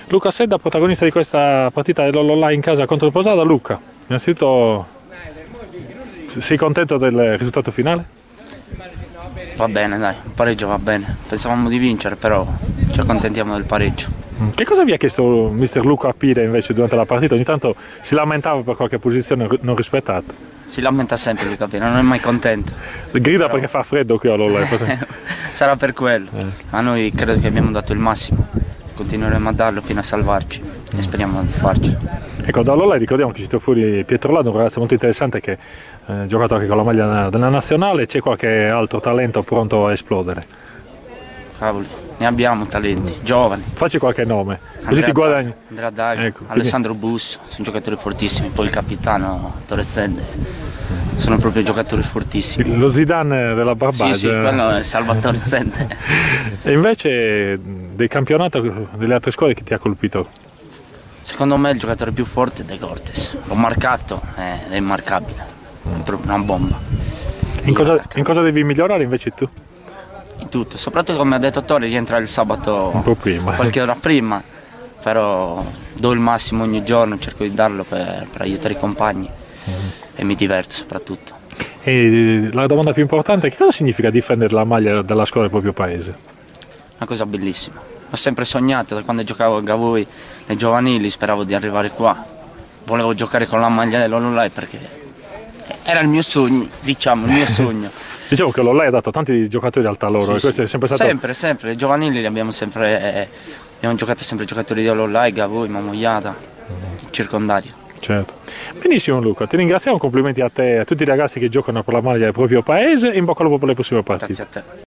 Luca Sedda, protagonista di questa partita dell'Ololà in casa contro il Posada. Luca, innanzitutto sei contento del risultato finale? Va bene, dai, il pareggio va bene. Pensavamo di vincere, però ci accontentiamo del pareggio. Che cosa vi ha chiesto mister Luca Pire invece durante la partita? Ogni tanto si lamentava per qualche posizione non rispettata. Si lamenta sempre Luca Pire, non è mai contento. Grida perché fa freddo qui all'Ololà. Sarà per quello, ma noi credo che abbiamo dato il massimo. Continueremo a darlo fino a salvarci e speriamo di farci. Ecco, da Ololà ricordiamo che ci sta fuori Pietro Lado, un ragazzo molto interessante che ha giocato anche con la maglia della nazionale. C'è qualche altro talento pronto a esplodere? Cavoli, ne abbiamo talenti, giovani. Facci qualche nome, così ti guadagni. Andrea Daglio, Ecco, Alessandro Bus, sono giocatori fortissimi, poi il capitano Torres Zende, sono proprio giocatori fortissimi. Lo Zidane della Barbagia. Sì, quello è Salvatore Zende. E invece del campionato delle altre scuole che ti ha colpito? Secondo me il giocatore più forte è De Cortes, l'ho marcato, è immarcabile, è proprio una bomba. In cosa devi migliorare invece tu? In tutto, soprattutto come ha detto Torre, rientra il sabato Un po' prima. qualche ora prima, però do il massimo ogni giorno, cerco di darlo per aiutare i compagni e mi diverto soprattutto. E la domanda più importante è: che cosa significa difendere la maglia della scuola del proprio paese? Una cosa bellissima, ho sempre sognato da quando giocavo a Gavoi nei giovanili, speravo di arrivare qua, volevo giocare con la maglia dell'Ololà perché era il mio sogno, diciamo, il mio sogno. Diciamo che l'Ololà ha dato tanti giocatori alta loro, Sì, e questo è sempre stato... Sempre, i giovanili li abbiamo giocato sempre giocatori di Ololà, Gavoi, Mamoiada, circondario. Certo. Benissimo Luca, ti ringraziamo, complimenti a te e a tutti i ragazzi che giocano per la maglia del proprio paese e in bocca al lupo per le prossime partite. Grazie a te.